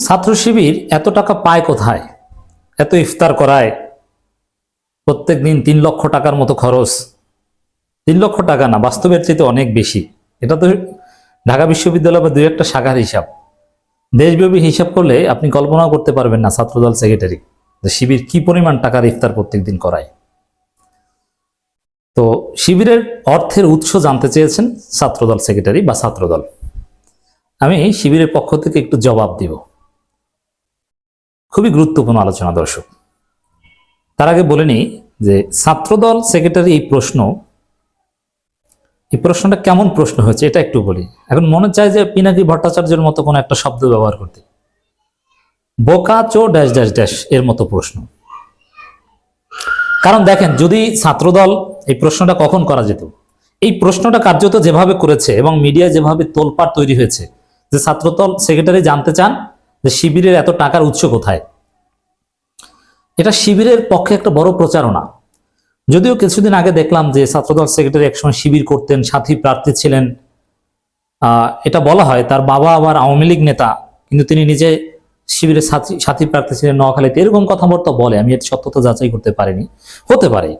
ছাত্র শিবির এত টাকা পায় কোথায়? এত ইফতার করায়, প্রত্যেক দিন 3 লক্ষ টাকার মতো খরচ। 3 লক্ষ টাকা না, বাস্তবের চাইতে অনেক বেশি। এটা তো ঢাকা বিশ্ববিদ্যালয় বা 2-1টা শাখার হিসাব। দেশব্যাপী হিসাব করলে আপনি কল্পনাও করতে পারবেন না ছাত্রদল সেক্রেটারি যে শিবির কি পরিমাণ টাকার ইফতার প্রত্যেক দিন করায়। তো শিবিরের অর্থের উৎস জানতে চেয়েছেন ছাত্রদল সেক্রেটারি বা ছাত্রদল। আমি শিবিরের পক্ষ থেকে একটু জবাব দিব। খুবই গুরুত্বপূর্ণ আলোচনা দর্শক। তার আগে বলে নিই যে ছাত্রদল সেক্রেটারি এই প্রশ্নটা কেমন প্রশ্ন হয়েছে এটা একটু বলি। এখন মনে চায় যে পিনাকি ভট্টাচার্যের মতো কোনো একটা শব্দ ব্যবহার করতে, বোকা চো ড্যাশ ড্যাশ ড্যাশ এর মতো প্রশ্ন। কারণ দেখেন, যদি ছাত্রদল এই প্রশ্নটা কখন করা যেত, এই প্রশ্নটা কার্যত যেভাবে করেছে এবং মিডিয়ায় যেভাবে তোলপাড় তৈরি হয়েছে যে ছাত্রদল সেক্রেটারি জানতে চান যে শিবিরের এত টাকার উৎস কোথায়, এটা শিবিরের পক্ষে একটা বড় প্রচারণা। যদিও কিছুদিন আগে দেখলাম যে ছাত্রদল সেক্রেটারি একসময় শিবির করতেন, সাথী প্রার্থী ছিলেন। এটা বলা হয় তার বাবা আবার আওয়ামী লীগ নেতা, কিন্তু তিনি নিজে শিবিরের সাথী প্রার্থী ছিলেন নোয়াখালীতে, এরকম কথাবার্তা বলে। আমি এর সত্যতা যাচাই করতে পারিনি, হতে পারে।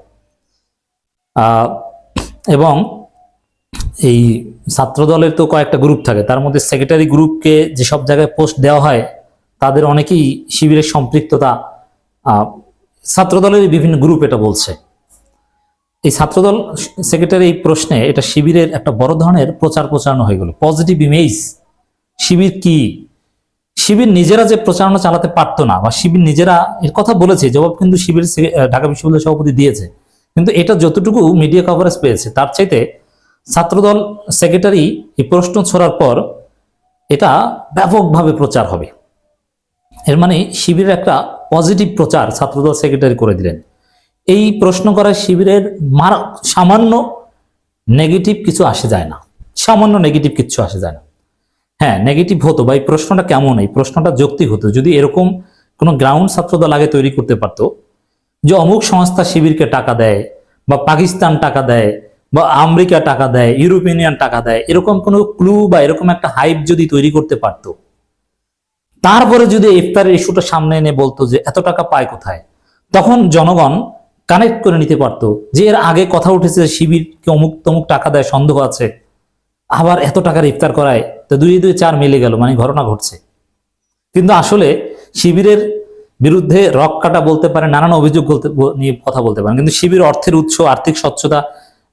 এবং এই ছাত্রদলের তো কয়েকটা গ্রুপ থাকে, তার মধ্যে সেক্রেটারি গ্রুপকে যেসব জায়গায় পোস্ট দেওয়া হয় তাদের অনেকেই শিবিরের সম্পৃক্ততা ছাত্রদলের বিভিন্ন গ্রুপ এটা বলছে। এই ছাত্রদল সেক্রেটারি এই প্রশ্নে এটা শিবিরের একটা বড় ধরনের প্রচারণা হয়ে গেল, পজিটিভ ইমেজ। শিবির কি, শিবির নিজেরা যে প্রচারণা চালাতে পারতো না, বা শিবির নিজেরা এর কথা বলেছে, জবাব কিন্তু শিবির ঢাকা বিশ্ববিদ্যালয় সভাপতি দিয়েছে, কিন্তু এটা যতটুকু মিডিয়া কভারেজ পেয়েছে তার চাইতে ছাত্রদল সেক্রেটারি এই প্রশ্ন ছড়ার পর এটা ব্যাপকভাবে প্রচার হবে। এর মানে শিবিরের একটা পজিটিভ প্রচার ছাত্রদল সেক্রেটারি করে দিলেন। এই প্রশ্ন করায় শিবিরের সামান্য নেগেটিভ কিছু আসে যায় না, সামান্য নেগেটিভ কিছু আসে যায় না। হ্যাঁ, নেগেটিভ হতো বা এই প্রশ্নটা কেমন, এই প্রশ্নটা যৌক্তিক হতো যদি এরকম কোনো গ্রাউন্ড ছাত্রদল আগে তৈরি করতে পারতো যে অমুক সংস্থা শিবিরকে টাকা দেয়, বা পাকিস্তান টাকা দেয়, বা আমেরিকা টাকা দেয়, ইউরোপিয়ান ইউনিয়ন টাকা দেয়, এরকম কোনো ক্লু বা এরকম একটা হাইপ যদি তৈরি করতে পারতো, তারপরে যদি ইফতারের ইস্যুটা সামনে এনে বলতো যে এত টাকা পায় কোথায়, তখন জনগণ কানেক্ট করে নিতে পারতো যে এর আগে কথা উঠেছে শিবিরকে অমুক তমুক টাকা দেয়, সন্দেহ আছে, আবার এত টাকার ইফতার করায়, তো 2-2-4 মিলে গেল, মানে ঘটনা ঘটছে। কিন্তু আসলে শিবিরের বিরুদ্ধে রক কাটা বলতে পারে, নানান অভিযোগ নিয়ে কথা বলতে পারেন, কিন্তু শিবির অর্থের উৎস, আর্থিক স্বচ্ছতা,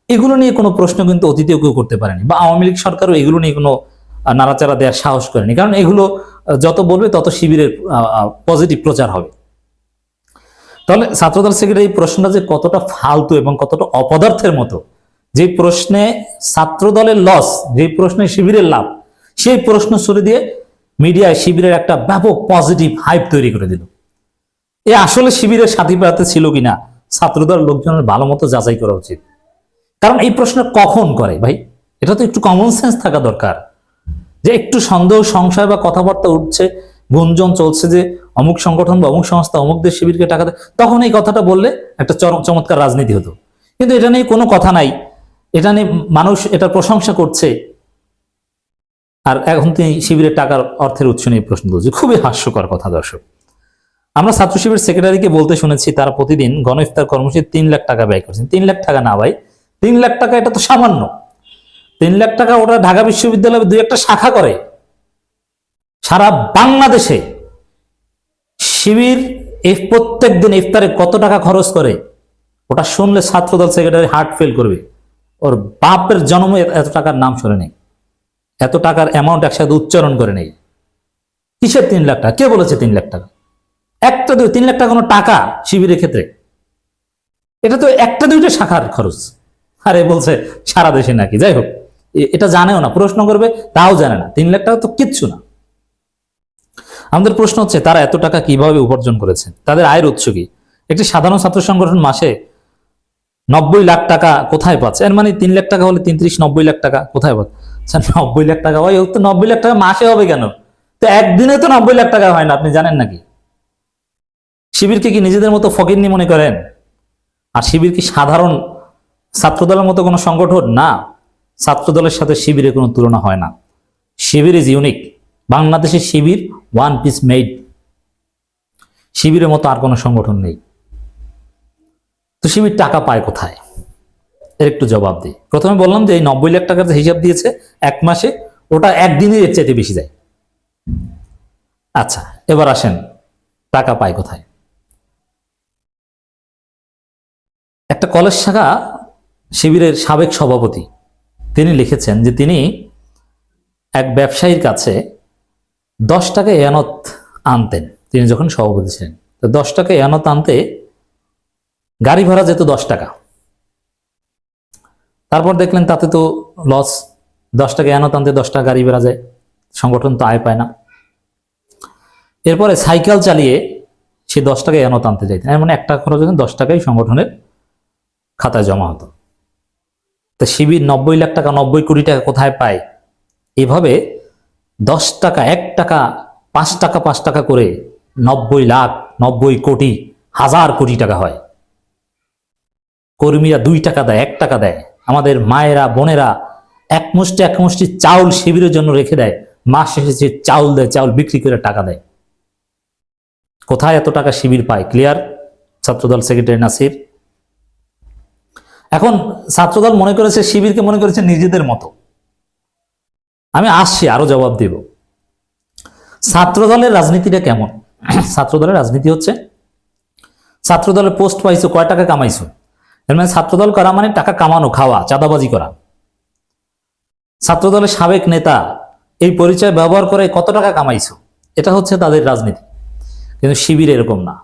এগুলো নিয়ে কোনো প্রশ্ন কিন্তু অতীতেও কেউ করতে পারেনি, বা আওয়ামী লীগ সরকারও এগুলো নিয়ে কোনো নাড়াচাড়া দেওয়ার সাহস করেনি। কারণ এগুলো যত বলবে তত শিবিরের পজিটিভ প্রচার হবে। তাহলে ছাত্রদল সেক্রেটারি এই প্রশ্নটা যে কতটা ফালতু এবং কতটা অপদার্থের মতো, যে প্রশ্নে ছাত্রদলের লস, যে প্রশ্নে শিবিরের লাভ, সেই প্রশ্ন ছুড়ে দিয়ে মিডিয়ায় শিবিরের একটা ব্যাপক পজিটিভ হাইপ তৈরি করে দিল। এ আসলে শিবিরের সাথী প্রার্থী ছিল কিনা ছাত্রদল লোকজনের ভালো মতো যাচাই করা উচিত। কারণ এই প্রশ্ন কখন করে ভাই, এটা তো একটু কমন সেন্স থাকা দরকার। যে একটু সন্দেহ, সংশয় বা কথাবার্তা উঠছে, গুঞ্জন চলছে যে অমুক সংগঠন বা অমুক সংস্থা অমুক দেশ শিবিরকে টাকা দেয়, তখন এই কথাটা বললে একটা চমৎকার রাজনীতি হতো। কিন্তু এটা নিয়ে কোনো কথা নাই, এটা নিয়ে মানুষ এটা প্রশংসা করছে, আর এখন তিনি শিবিরের টাকার অর্থের উৎস নিয়ে প্রশ্ন তুলছে। খুবই হাস্যকর কথা দর্শক। আমরা ছাত্র শিবির সেক্রেটারিকে বলতে শুনেছি তারা প্রতিদিন গণ ইফতার কর্মসূচি 3 লাখ টাকা ব্যয় করছেন। 3 লাখ টাকা না ভাই, 3 লাখ টাকা এটা তো সামান্য। 3 লাখ টাকা ওটা ঢাকা বিশ্ববিদ্যালয়ে 2-1টা শাখা করে। সারা বাংলাদেশে শিবির এই প্রত্যেক দিন ইফতারে কত টাকা খরচ করে, ওটা শুনলে ছাত্রদল সেক্রেটারি হার্ট ফেল করবে। ওর বাপের জন্মে এত টাকার নাম শুনে নেই, এত টাকার অ্যামাউন্ট একসাথে উচ্চারণ করে নেই। কিসের 3 লাখ টাকা? কে বলেছে 3 লাখ টাকা? 3 লাখ টাকা কোনো টাকা শিবিরের ক্ষেত্রে? এটা তো 1-2টা শাখার খরচ। আরে বলছে সারা দেশে নাকি, যাই হোক, এটা জানেও না, প্রশ্ন করবে তাও জানে না। 3 লাখ টাকা তো কিচ্ছু না। আমাদের প্রশ্ন হচ্ছে তারা এত টাকা কিভাবে উপার্জন করেছেন, তাদের আয়ের উৎস কি? একটি সাধারণ ছাত্র সংগঠন মাসে 90 লাখ টাকা কোথায় পাচ্ছে? এর মানে 3 লাখ টাকা হলে 33-90 লাখ টাকা কোথায় পাচ্ছে? 90 লাখ টাকা হয়, তো 90 লাখ টাকা মাসে হবে কেন? তো একদিনে তো 90 লাখ টাকা হয় না, আপনি জানেন নাকি? শিবিরকে কি নিজেদের মতো ফকিন্নি মনে করেন? আর শিবির কি সাধারণ ছাত্রদলের মতো কোনো সংগঠন না? ছাত্রদলের সাথে শিবিরের কোনো তুলনা হয় না। শিবির ইজ ইউনিক। বাংলাদেশের শিবির ওয়ান পিস মেড, শিবিরের মতো আর কোনো সংগঠন নেই। তো শিবির টাকা পায় কোথায়, এর একটু জবাব দিই। প্রথমে বললাম যে এই 90 লাখ টাকার যে হিসাব দিয়েছে এক মাসে, ওটা একদিনে এর চাইতে বেশি যায়। আচ্ছা, এবার আসেন টাকা পায় কোথায়। একটা কলেজ শাখা শিবিরের সাবেক সভাপতি তিনি লিখেছেন যে তিনি এক ব্যবসায়ীর কাছে 10 টাকা এয়ানত আনতেন, তিনি যখন সভাপতি ছিলেন। তো 10 টাকা এয়ানত আনতে গাড়ি ভাড়া যেত 10 টাকা। তারপর দেখলেন তাতে তো লস, 10 টাকা এয়ানত আনতে 10 টাকা গাড়ি ভাড়া যায়, সংগঠন তো আয় পায় না। এরপরে সাইকেল চালিয়ে সে 10 টাকা এয়ানত আনতে চাইতেন, এর মানে 1 টাকা খরচ হতেন, 10 টাকাই সংগঠনের খাতায় জমা হতো। তো শিবির 90 লাখ টাকা, 90 কোটি টাকা কোথায় পায়? এভাবে 10 টাকা, 1 টাকা, 5 টাকা 5 টাকা করে 90 লাখ, 90 কোটি, 1000 কোটি টাকা হয়। কর্মীরা 2 টাকা দেয়, 1 টাকা দেয়। আমাদের মায়েরা বোনেরা এক মুষ্টি চাউল শিবিরের জন্য রেখে দেয়, মাস শেষে যে চাউল দেয়, চাউল বিক্রি করে টাকা দেয়। কোথায় এত টাকা শিবির পায়? ক্লিয়ার? ছাত্রদল সেক্রেটারি নাসির। এখন ছাত্রদল মনে করেছে, শিবিরকে মনে করেছে নিজেদের মতো। আমি আসছি, আরো জবাব দেব। ছাত্রদলের রাজনীতিটা কেমন? ছাত্রদলের রাজনীতি হচ্ছে, ছাত্রদলের পোস্ট পাইছো, কয় টাকা কামাইছো, এর মানে ছাত্রদল করা মানে টাকা কামানো, খাওয়া, চাঁদাবাজি করা। ছাত্রদলের সাবেক নেতা এই পরিচয় ব্যবহার করে কত টাকা কামাইছো, এটা হচ্ছে তাদের রাজনীতি। কিন্তু শিবির এরকম না।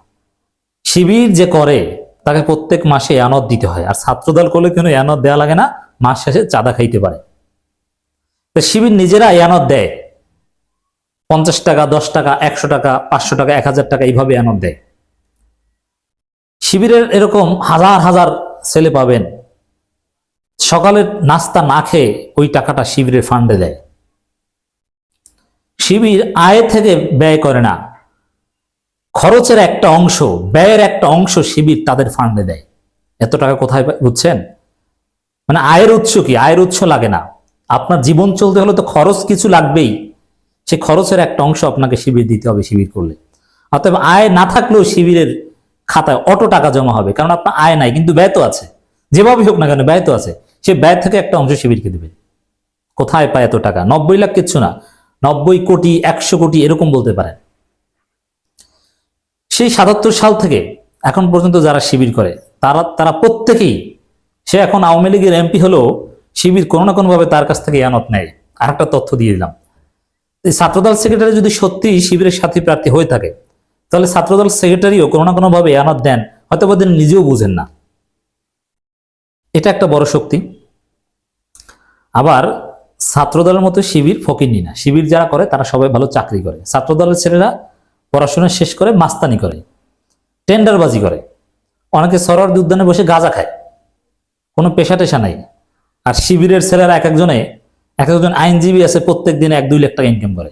শিবির যে করে তাকে প্রত্যেক মাসে এয়ানত দিতে হয়, আর ছাত্রদল করলে কোনো এয়ানত দেওয়া লাগে না, মাস শেষে চাঁদা খাইতে পারে। তো শিবির নিজেরা এয়ানত দেয়, 50 টাকা, 10 টাকা, 100 টাকা, 500 টাকা, 1000 টাকা, এইভাবে এয়ানত দেয়। শিবিরের এরকম হাজার হাজার ছেলে পাবেন, সকালের নাস্তা না খেয়ে ওই টাকাটা শিবিরের ফান্ডে দেয়। শিবির আয় থেকে ব্যয় করে না, খরচের একটা অংশ, ব্যয়ের একটা অংশ শিবির তাদের ফান্ডে দেয়। এত টাকা কোথায় পায় বুঝছেন? মানে আয়ের উৎস কি? আয়ের উৎস লাগে না। আপনার জীবন চলতে হলে তো খরচ কিছু লাগবেই, সেই খরচের একটা অংশ আপনাকে শিবির দিতে হবে শিবির করলে। অতএব আয় না থাকলেও শিবিরের খাতায় অটো টাকা জমা হবে, কারণ আপনার আয় নাই কিন্তু ব্যয় তো আছে, যেভাবে হোক না কেন ব্যয় তো আছে, সে ব্যয় থেকে একটা অংশ শিবিরকে দেবে। কোথায় পায় এত টাকা? 90 লাখ কিচ্ছু না, 90 কোটি, 100 কোটি এরকম বলতে পারেন। সেই 77 সাল থেকে এখন পর্যন্ত যারা শিবির করে তারা প্রত্যেকেই, সে এখন আওয়ামী লীগের এমপি হলেও শিবির কোনো না কোনো ভাবে তার কাছ থেকে এয়ানত নেয়। আর একটা তথ্য দিয়ে দিলাম, এই ছাত্রদল সেক্রেটারি যদি সত্যি শিবিরের সাথী প্রার্থী হয়ে থাকে, তাহলে ছাত্রদল সেক্রেটারিও কোনো না কোনো ভাবে এয়ানত দেন, হয়তো বা নিজেও বুঝেন না। এটা একটা বড় শক্তি। আবার ছাত্রদলের মতো শিবির ফকিন্নি না। শিবির যারা করে তারা সবাই ভালো চাকরি করে। ছাত্রদলের ছেলেরা পড়াশোনা শেষ করে মাস্তানি করে, টেন্ডারবাজি করে, অনেকে সরোয়ার্দী উদ্যানে বসে গাঁজা খায়, কোনো পেশা টেশা নাই। আর শিবিরের ছেলেরা এক একজন আইনজীবী আছে, প্রত্যেক দিনে 1-2 লাখ টাকা ইনকাম করে।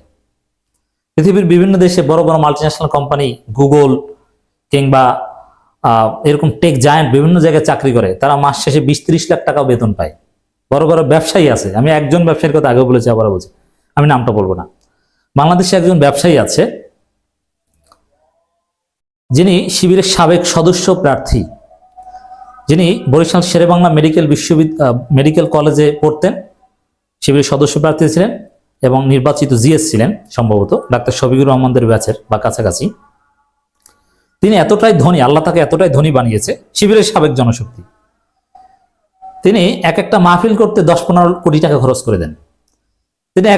পৃথিবীর বিভিন্ন দেশে বড় বড় মাল্টিন্যাশনাল কোম্পানি, গুগল কিংবা এরকম টেক জায়ান্ট বিভিন্ন জায়গায় চাকরি করে, তারা মাস শেষে 20-30 লাখ টাকাও বেতন পায়। বড় বড় ব্যবসায়ী আছে, আমি একজন ব্যবসায়ীর কথা আগে বলেছি, আবার বলছি, আমি নামটা বলবো না। বাংলাদেশে একজন ব্যবসায়ী আছে যিনি শিবিরের সাবেক সদস্য প্রার্থী, যিনি বরিশাল শেরেবাংলা মেডিকেল কলেজে পড়তেন, শিবিরের সদস্য প্রার্থী ছিলেন এবং নির্বাচিত জিএস ছিলেন, সম্ভবত ডাক্তার শফিকুর রহমানদের ব্যাচের বা কাছাকাছি। তিনি এতটাই ধনী, আল্লাহ তাকে এতটাই ধনী বানিয়েছে, শিবিরের সাবেক জনশক্তি। তিনি একটা মাহফিল করতে 10-15 কোটি টাকা খরচ করে দেন। তিনি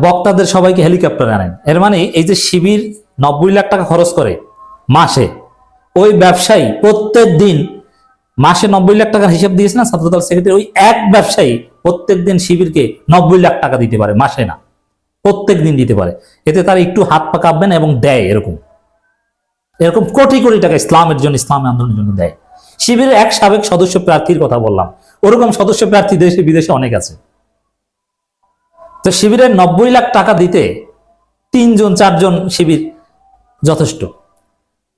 বক্তাদের সবাইকে হেলিকপ্টার আনেন। এর মানে এই যে শিবির 90 লাখ টাকা খরচ করে মাসে, ওই ব্যবসায়ী প্রত্যেক দিন মাসে 90 লাখ টাকার হিসাব দিয়েছে না ছাত্রদল সেক্রেটারি, ওই এক ব্যবসায়ী প্রত্যেক দিন শিবিরকে 90 লাখ টাকা দিতে পারে, মাসে না, প্রত্যেক দিন দিতে পারে। এতে তার একটু হাত পা কাঁপবে না এবং দেয়। এরকম কোটি কোটি টাকা ইসলামের জন্য, ইসলামী আন্দোলনের জন্য দেয়। শিবিরের এক সাবেক সদস্য প্রার্থীর কথা বললাম, ওরকম সদস্য প্রার্থী দেশে বিদেশে অনেক আছে। তো শিবিরের 90 লাখ টাকা দিতে 3-4 শিবির যথেষ্ট।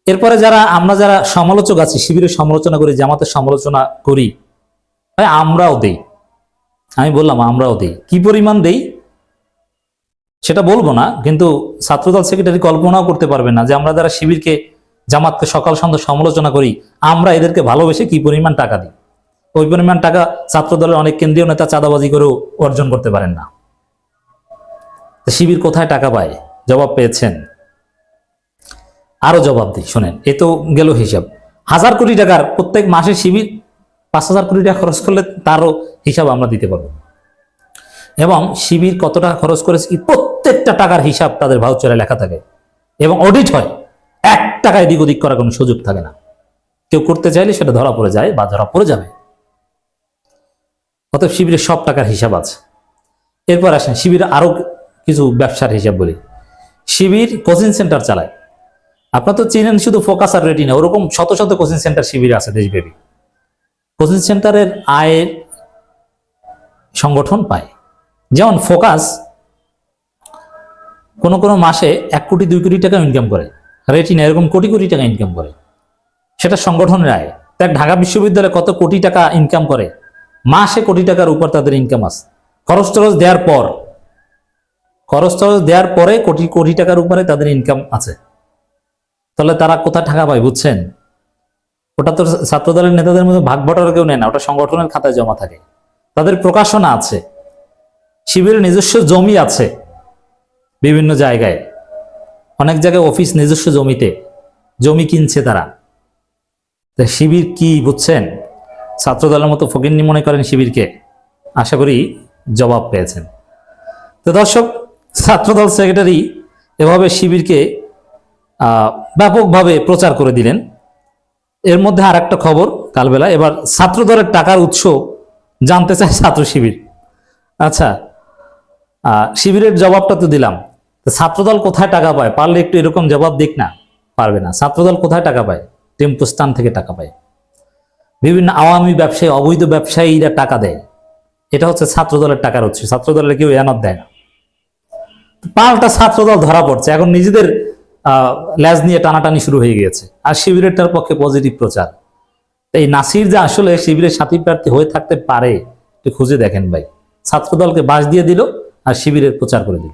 এরপরে আমরা যারা সমালোচক আছি, শিবিরের সমালোচনা করি, জামাতের সমালোচনা করি, আমরাও দেই। আমি বললাম আমরাও দেই। কি পরিমাণ দেই? সেটা বলবো না, কিন্তু ছাত্রদল সেক্রেটারি কল্পনাও করতে পারবেন না যে আমরা যারা শিবিরকে, জামাতকে সকাল সন্ধ্যা সমালোচনা করি, আমরা এদেরকে ভালোবেসে কি পরিমাণ টাকা দিই। ওই পরিমাণ টাকা ছাত্রদলের অনেক কেন্দ্রীয় নেতা চাঁদাবাজি করেও অর্জন করতে পারেন না। শিবির কোথায় টাকা পায়? জবাব পেয়েছেন? আরো জবাব দিই, শোনেন। এ তো গেল হিসাব। 1000 কোটি টাকার প্রত্যেক মাসে শিবির 5000 কোটি টাকা খরচ করলে তারও হিসাব আমরা দিতে পারবো। এবং শিবির কত টাকা খরচ করেছে প্রত্যেকটা টাকার হিসাব তাদের ভাউচারে লেখা থাকে এবং অডিট হয়। 1 টাকা এদিক ওদিক করার কোনো সুযোগ থাকে না। কেউ করতে চাইলে সেটা ধরা পড়ে যায় বা ধরা পড়ে যাবে। অতএব শিবিরের সব টাকার হিসাব আছে। এরপর আসেন শিবির আরো কিছু ব্যবসার হিসাব বলি। শিবির কোচিং সেন্টার চালায়। আপনারা তো চিনেন শুধু ফোকাস আর রেটিনা, ওরকম শত শত কোচিং সেন্টার শিবির আছে দেশব্যাপী। কোচিং সেন্টারের আয়ের সংগঠন পায়। যেমন ফোকাস কোন কোন মাসে 1 কোটি 2 কোটি টাকা ইনকাম করে, রেটিনা এরকম কোটি কোটি টাকা ইনকাম করে, সেটা সংগঠনের আয়। দেখ ঢাকা বিশ্ববিদ্যালয়ে কত কোটি টাকা ইনকাম করে, মাসে কোটি টাকার উপর তাদের ইনকাম আছে। খরচ টরচ দেওয়ার পরে কোটি কোটি টাকার উপরে তাদের ইনকাম আছে। তাহলে তারা কোথায় টাকা পায় বুঝছেন? ওটা তো ছাত্রদলের নেতাদের মধ্যে ভাগ বটার কেউ নেয় না, ওটা সংগঠনের খাতায় জমা থাকে। তাদের প্রকাশনা আছে, শিবিরের নিজস্ব জমি আছে বিভিন্ন জায়গায়, অনেক জায়গায় অফিস নিজস্ব জমিতে জমি কিনছে তারা। শিবির কি বুঝছেন? ছাত্রদলের মতো ফকিন্নি মনে করেন শিবিরকে? আশা করি জবাব পেয়েছেন। তো দর্শক, ছাত্রদল সেক্রেটারি এভাবে শিবিরকে ব্যাপকভাবে প্রচার করে দিলেন। এর মধ্যে আর একটা খবর কালবেলা, এবার ছাত্রদলের টাকার উৎস জানতে চায় ছাত্র শিবির। আচ্ছা, শিবিরের জবাবটা তো দিলাম, ছাত্রদল কোথায় টাকা পায় পারলে একটু এরকম জবাব দিক না। পারবে না। ছাত্রদল কোথায় টাকা পায়? টেম্পোস্থান থেকে টাকা পায়। বিভিন্ন আওয়ামী ব্যবসায়ী, অবৈধ ব্যবসায়ীরা টাকা দেয়। এটা হচ্ছে ছাত্রদলের টাকার উৎস। ছাত্রদলের কেউ এনাদ দেয় না। পাল্টা ছাত্রদল ধরা পড়ছে, এখন নিজেদের ল্যাজ নিয়ে টানাটানি শুরু হয়ে গিয়েছে। আর শিবিরেরটার পক্ষে পজিটিভ প্রচার। এই নাসির যে আসলে শিবিরের সাথী প্রার্থী হয়ে থাকতে পারে, একটু খুঁজে দেখেন ভাই। ছাত্রদলকে বাস দিয়ে দিল আর শিবিরের প্রচার করে দিল।